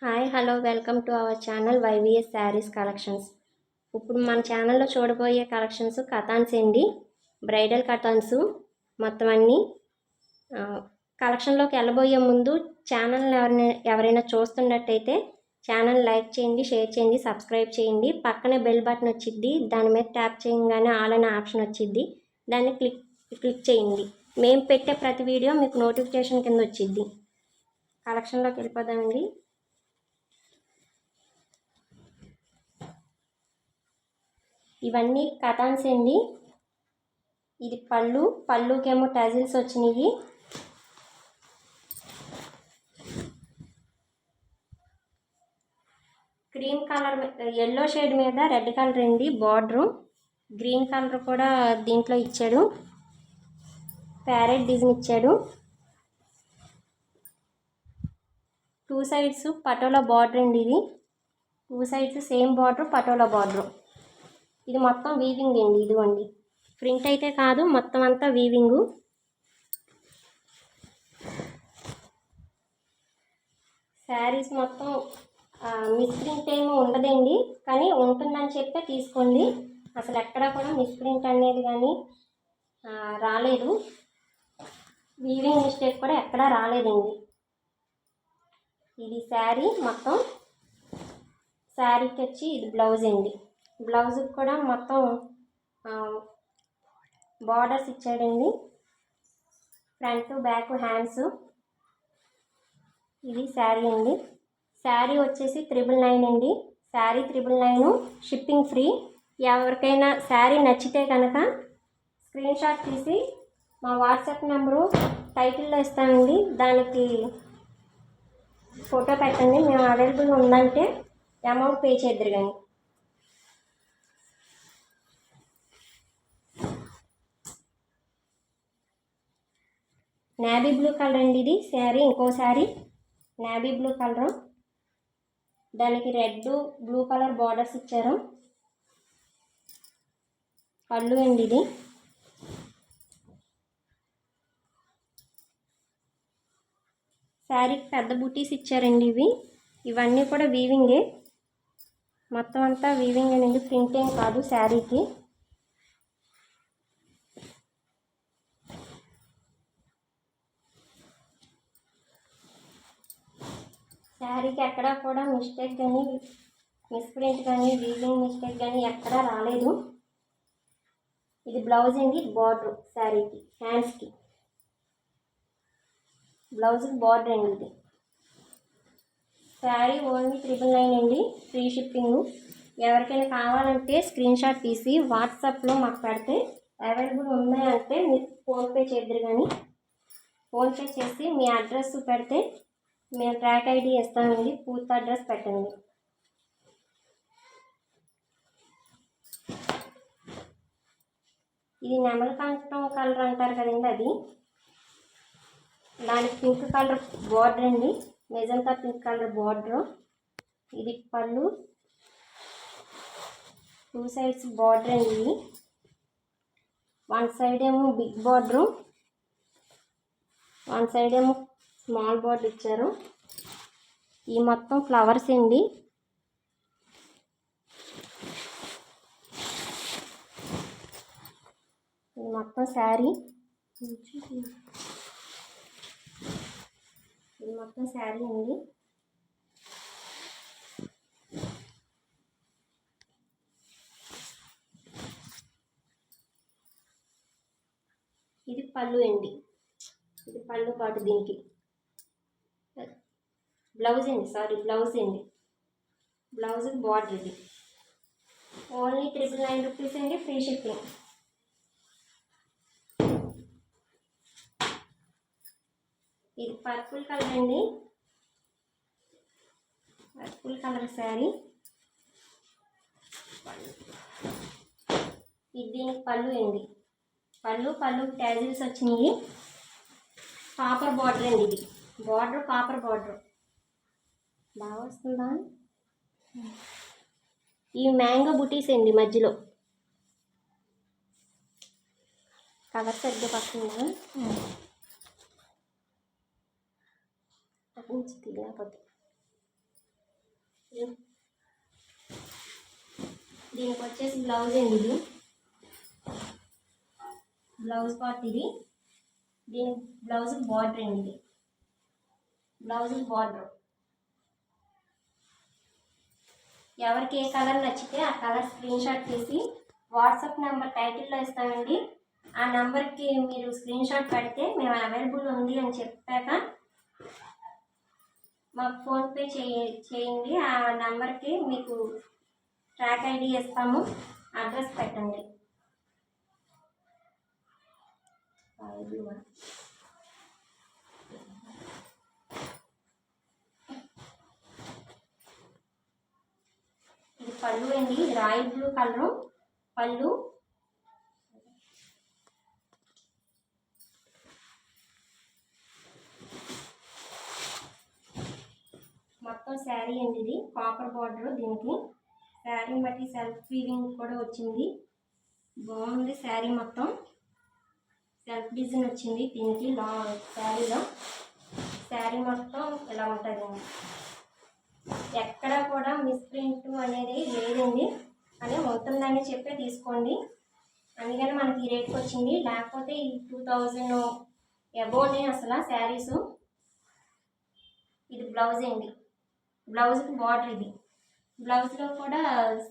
Hi hello welcome to our channel YVS sarees collections. ఇప్పుడు మన ఛానల్లో చూడబోయే కలెక్షన్స్ కథాన్స్ అండి, బ్రైడల్ కథాన్స్ మొత్తం అన్నీ. కలెక్షన్లోకి వెళ్ళబోయే ముందు ఛానల్ని ఎవరైనా చూస్తున్నట్టయితే ఛానల్ లైక్ చేయండి, షేర్ చేయండి, సబ్స్క్రైబ్ చేయండి. పక్కనే బెల్ బటన్ వచ్చిద్ది, దాని మీద ట్యాప్ చేయగానే ఆల్ అనే ఆప్షన్ వచ్చిద్ది, దాన్ని క్లిక్ చేయండి. మేము పెట్టే ప్రతి వీడియో మీకు నోటిఫికేషన్ కింద వచ్చిద్ది. కలెక్షన్లోకి వెళ్ళిపోదామండి. ఇవన్నీ కథాన్స్ అండి. ఇది పళ్ళుకేమో టజిల్స్ వచ్చినాయి. క్రీమ్ కలర్ ఎల్లో షేడ్ మీద రెడ్ కలర్ అండి బార్డరు. గ్రీన్ కలర్ కూడా దీంట్లో ఇచ్చాడు, ప్యారెట్ డిజైన్ ఇచ్చాడు. 2 సైడ్స్ పటోలా బార్డర్ అండి. ఇది 2 sides same border, patola border. ఇది మొత్తం వీవింగ్ అండి. ఇదిగోండి, ప్రింట్ అయితే కాదు, మొత్తం అంతా వీవింగు. శారీస్ మొత్తం మిస్ప్రింట్ ఏమో ఉండదండి, కానీ ఉంటుందని చెప్పే తీసుకోండి. అసలు ఎక్కడా కూడా మిస్ప్రింట్ అనేది కానీ రాలేదు. వీవింగ్ మిస్టేక్ కూడా ఎక్కడా రాలేదండి. ఇది శారీ మొత్తం. శారీకి వచ్చి ఇది బ్లౌజ్ అండి. బ్లౌజ్కి కూడా మొత్తం బార్డర్స్ ఇచ్చాడండి, ఫ్రంట్ బ్యాక్ హ్యాండ్స్. ఇది శారీ అండి. శారీ వచ్చేసి 999 అండి. Sari 999, shipping free. ఎవరికైనా శారీ నచ్చితే కనుక స్క్రీన్ షాట్ తీసి మా వాట్సాప్ నెంబరు టైటిల్లో ఇస్తానండి, దానికి ఫోటో పెట్టండి. మేము అవైలబుల్ ఉందంటే అమౌంట్ పే చేద్దరు. కానీ నేవీ బ్లూ కలర్ అండి ఇది శారీ. ఇంకో శారీ నేవీ బ్లూ కలర్, దానికి రెడ్ బ్లూ కలర్ బార్డర్స్ ఇచ్చారు. పళ్ళు అండి ఇది. శారీకి పెద్ద బూటీస్ ఇచ్చారండి. ఇవన్నీ కూడా వీవింగే, మొత్తం అంతా వీవింగ్ అండి, ప్రింట్ ఏం కాదు శారీకి. శారీకి ఎక్కడా కూడా మిస్టేక్ కానీ, మిస్ప్రింట్ కానీ, వీవింగ్ మిస్టేక్ కానీ ఎక్కడా రాలేదు. ఇది బ్లౌజ్ అండి, బార్డర్ శారీకి, హ్యాండ్స్కి బ్లౌజ్కి బార్డర్ అండి. ఇది శారీ ఓన్లీ 999 అండి, ఫ్రీ షిప్పింగ్. ఎవరికైనా కావాలంటే స్క్రీన్ షాట్ తీసి వాట్సాప్లో మాకు పెడితే అవైలబుల్ ఉన్నాయి అంటే మీరు ఫోన్పే చేద్దరు. కానీ ఫోన్పే చేసి మీ అడ్రస్ పెడితే మేము ట్రాక్ ఐడి ఇస్తామండి, పూర్తి అడ్రస్ పెట్టండి. ఇది నెమలి కంఠం కలర్ అంటారు కదండి, అది. దానికి పింక్ కలర్ బార్డర్ అండి, మెజంతా పింక్ కలర్ బార్డర్. ఇది పళ్ళు, 2 సైడ్స్ బార్డర్ అండి. 1 సైడ్ ఏమో బిగ్ బార్డరు, 1 సైడ్ ఏమో స్మాల్ బార్డర్ ఇచ్చారు. ఈ మొత్తం ఫ్లవర్స్ అండి. ఇది మొత్తం శారీ. ఇది మొత్తం శారీ అండి. ఇది పళ్ళు అండి. ఇది పళ్ళు పాటు దీనికి బ్లౌజ్ అండి, బ్లౌజ్ అండి. బ్లౌజ్కి బార్డర్ ఇది. ఓన్లీ 999 రూపీస్ అండి, ఫ్రీ షిప్పింగ్. ఇది పర్పుల్ కలర్ అండి, పర్పుల్ కలర్ శారీ. ఇది దీనికి పళ్ళు అండి. పళ్ళు ట్యాజిల్స్ వచ్చినాయి. కాపర్ బార్డర్ అండి. ఇది బార్డర్ కాపర్ బార్డర్ బాగా వస్తుందా. ఈ మ్యాంగో బుటీస్ అండి, మధ్యలో కలర్ సరిగ్గా పడుతుందా, అక్కడి నుంచి తీయకపోతే. దీనికి వచ్చేసి బ్లౌజ్ అండి. ఇది బ్లౌజ్ పార్ట్. ఇది దీని బ్లౌజ్ బార్డర్ అండి. ఇది బ్లౌజ్ బార్డర్. ఎవరికి ఏ కలర్ నచ్చితే ఆ కలర్ స్క్రీన్ షాట్ తీసి వాట్సాప్ నెంబర్ టైటిల్లో ఇస్తామండి. ఆ నెంబర్కి మీరు స్క్రీన్ షాట్ పెడితే మేము అవైలబుల్ ఉంది అని చెప్పాక మాకు ఫోన్పే చేయండి. ఆ నెంబర్కి మీకు ట్రాక్ ఐడి ఇస్తాము. అడ్రస్ పెట్టండి. ఇది పళ్ళు అండి. ఇది రాయల్ బ్లూ కలరు పళ్ళు. మొత్తం శారీ అండి. ఇది కాపర్ బార్డర్. దీనికి శారీ బట్టి సెల్ఫ్ వీవింగ్ కూడా వచ్చింది. బాగుంది శారీ. మొత్తం సెల్ఫ్ డిజైన్ వచ్చింది దీనికి. శారీలో శారీ మొత్తం ఇలా ఉంటుంది. ఎక్కడ కూడా మిస్ప్రింట్ అనేది లేదండి. అని ఉంటుందని చెప్పే తీసుకోండి. అందుకని మనకి ఈ రేట్కి వచ్చింది. లేకపోతే ఈ 2000 అబోనే అసలు శారీసు. ఇది బ్లౌజ్ అండి. బ్లౌజ్కి బార్డర్. ఇది బ్లౌజ్లో కూడా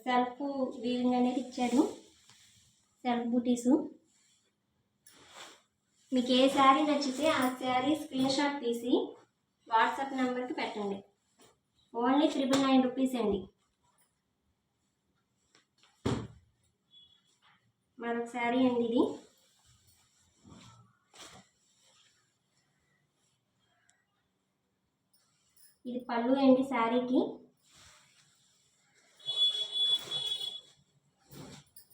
సెల్ఫ్ వీవింగ్ అనేది ఇచ్చారు. సెల్ఫ్ బూటీసు. మీకు ఏ శారీ నచ్చితే ఆ శారీ స్క్రీన్ షాట్ తీసి వాట్సాప్ నెంబర్కి పెట్టండి. ఓన్లీ 999 రూపీస్ అండి. మరొక శారీ అండి. ఇది ఇది పళ్ళు అండి శారీకి.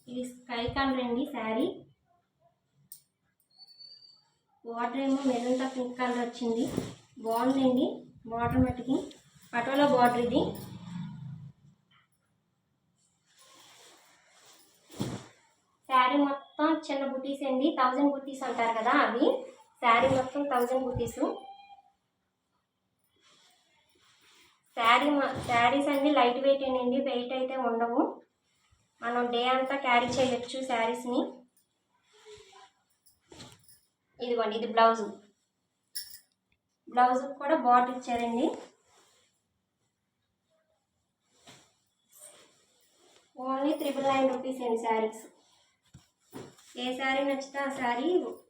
ఇది స్కై కలర్ అండి శారీ. బార్డర్ ఏమో మెరూన్ పింక్ కలర్ వచ్చింది. బాగుందండి బార్డర్ మట్టుకి. పటోలా బార్డర్. ఇది శారీ మొత్తం చిన్న బుటీస్ అండి. 1000 బుటీస్ అంటారు కదా అవి. శారీ మొత్తం 1000 బుటీసు. శారీస్ అన్ని లైట్ వెయిట్ అండి. వెయిట్ అయితే ఉండవు. మనం డే అంతా క్యారీ చేయొచ్చు శారీస్ని. ఇదిగోండి ఇది బ్లౌజు. బ్లౌజ్ కూడా బార్డర్ ఇచ్చారండి. ఓన్లీ 999 రూపీస్ అండి శారీస్. ఏ శారీ నచ్చితే ఆ శారీ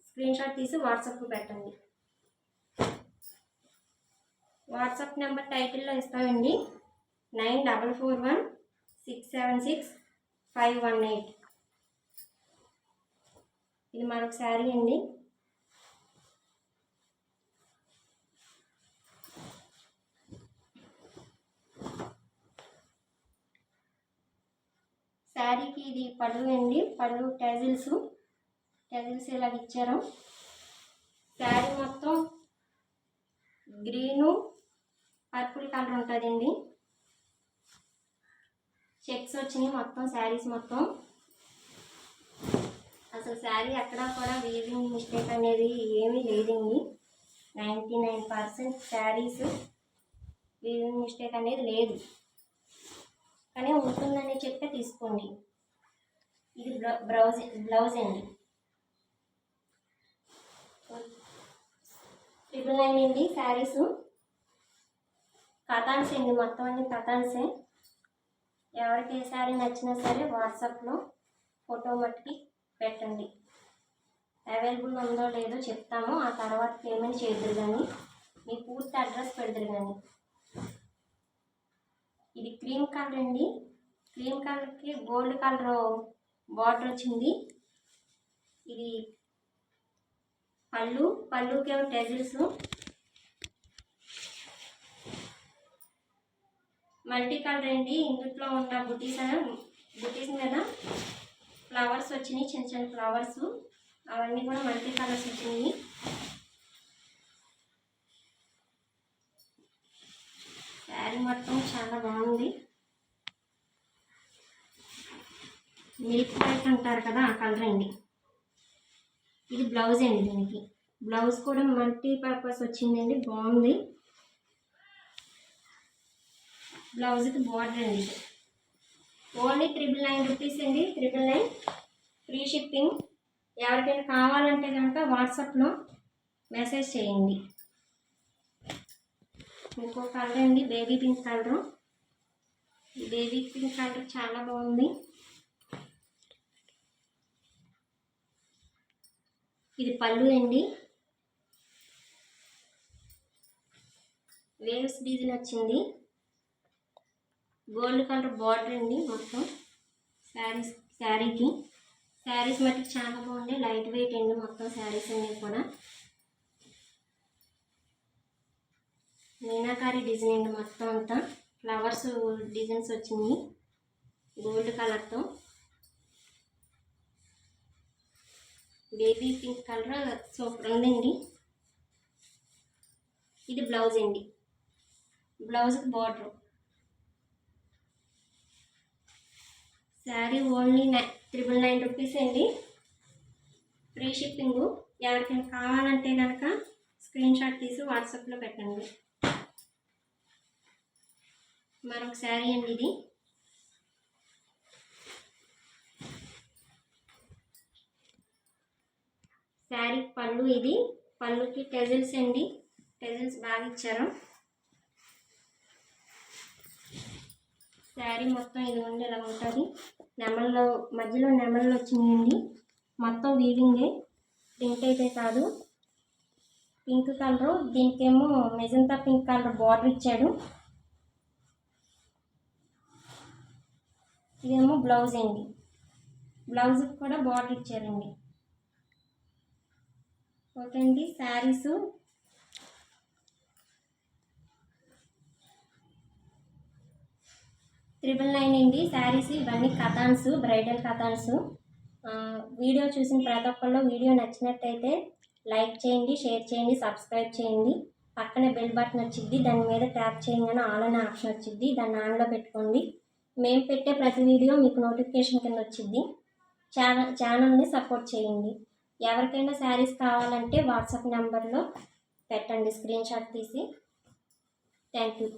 స్క్రీన్ షాట్ తీసి వాట్సాప్కి పెట్టండి. వాట్సాప్ నెంబర్ టైటిల్లో ఇస్తామండి. 9441676518. ఇది మరొక శారీ అండి. శారీకి ఇది పళ్ళు అండి. పళ్ళు టెజిల్స్ ఇలాగ ఇచ్చారు. శారీ మొత్తం గ్రీను పర్పుల్ కలర్ ఉంటుందండి. చెక్స్ వచ్చినాయి మొత్తం శారీస్ మొత్తం. అసలు శారీ ఎక్కడా కూడా వీవింగ్ మిస్టేక్ అనేది ఏమీ లేదండి. 99% శారీస్ వీవింగ్ మిస్టేక్ అనేది లేదు. కానీ ఉంటుందని చెప్పి తీసుకోండి. ఇది బ్లౌజ్ అండి. 999 అండి శారీస్. కథాన్స్ అండి. మొత్తం అన్ని కథాన్సే. ఎవరికి ఏ శారీ నచ్చినా సరే వాట్సాప్లో ఫోటో మట్టుకి పెట్టండి. అవైలబుల్ ఉందో లేదో చెప్తాము. ఆ తర్వాత పేమెంట్ చేద్దరు కానీ మీ పూర్తి అడ్రస్ పెడతారు కానీ. ఇది క్రీమ్ కలర్ అండి. క్రీమ్ కలర్కి గోల్డ్ కలర్ బార్డర్ వచ్చింది. ఇది పళ్ళుకి ఏమో టెజిల్స్. మల్టీ కలర్ అండి. ఇందులో ఉన్న బుటీస్ మీద ఫ్లవర్స్ వచ్చినాయి. చిన్న చిన్న ఫ్లవర్స్. అవన్నీ కూడా మల్టీ కలర్స్ వచ్చినాయి. శారీ మొత్తం చాలా బాగుంది. మిల్క్ వైట్ అంటారు కదా ఆ కలర్ అండి. ఇది బ్లౌజ్ అండి. దీనికి బ్లౌజ్ కూడా మల్టీ పర్పస్ వచ్చిందండి. బాగుంది. బ్లౌజ్కి బార్డర్ అండి. ఓన్లీ 999 రూపీస్ అండి. 999 ఫ్రీ షిప్పింగ్. ఎవరికైనా కావాలంటే కనుక వాట్సాప్లో మెసేజ్ చేయండి. ఇంకో కలర్ అండి, baby pink colour. Baby pink colour చాలా బాగుంది. ఇది పళ్ళు అండి. వేవ్స్ డిజైన్ వచ్చింది. గోల్డ్ కలర్ బార్డర్ అండి మొత్తం శారీకి. శారీస్ మటుకు చాలా బాగుంది. లైట్ వెయిట్ అండి మొత్తం శారీస్ అన్నీ కూడా. మీనాకారి డిజైన్ అండి మొత్తం అంతా. ఫ్లవర్స్ డిజైన్స్ వచ్చింది గోల్డ్ కలర్తో. బేబీ పింక్ కలర్ సూపర్ ఉందండి. ఇది బ్లౌజ్ అండి. బ్లౌజ్కి బార్డర్. శారీ ఓన్లీ 999 రూపీస్ అండి. Free shipping. ఎవరికైనా కావాలంటే కనుక స్క్రీన్ షాట్ తీసి వాట్సాప్లో పెట్టండి. మరొక శారీ అండి ఇది. శారీ పళ్ళు. ఇది పళ్ళుకి టెజిల్స్ అండి. టెజిల్స్ బాగా ఇచ్చారు. శారీ మొత్తం ఇది ఉండి ఇలా ఉంటుంది. నెమల్లో మధ్యలో నెమళ్ళు వచ్చినాయండి. మొత్తం వీవింగే, ప్రింట్ అయితే కాదు. Pink colour. దీనికేమో మెజంతా పింక్ కలర్ బార్డర్ ఇచ్చాడు. ఇదేమో బ్లౌజ్ అండి. బ్లౌజ్కి కూడా బార్డర్ ఇచ్చారండి. ఓకే అండి. శారీసు 999 అండి. శారీస్ ఇవన్నీ కథాన్స్, బ్రైడల్ కథాన్స్. వీడియో చూసిన ప్రతి ఒక్కళ్ళు వీడియో నచ్చినట్టయితే లైక్ చేయండి, షేర్ చేయండి, సబ్స్క్రైబ్ చేయండి. పక్కనే బెల్ బటన్ వచ్చింది, దాని మీద ట్యాప్ చేయగానే ఆల్ అనే ఆప్షన్ వచ్చింది. దాన్ని ఆన్లో పెట్టుకోండి. మేము పెట్టే ప్రతి వీడియో మీకు నోటిఫికేషన్ కింద వచ్చింది. ఛానల్ని సపోర్ట్ చేయండి. ఎవరికైనా శారీస్ కావాలంటే వాట్సాప్ నెంబర్లో పెట్టండి స్క్రీన్ షాట్ తీసి. Thank you.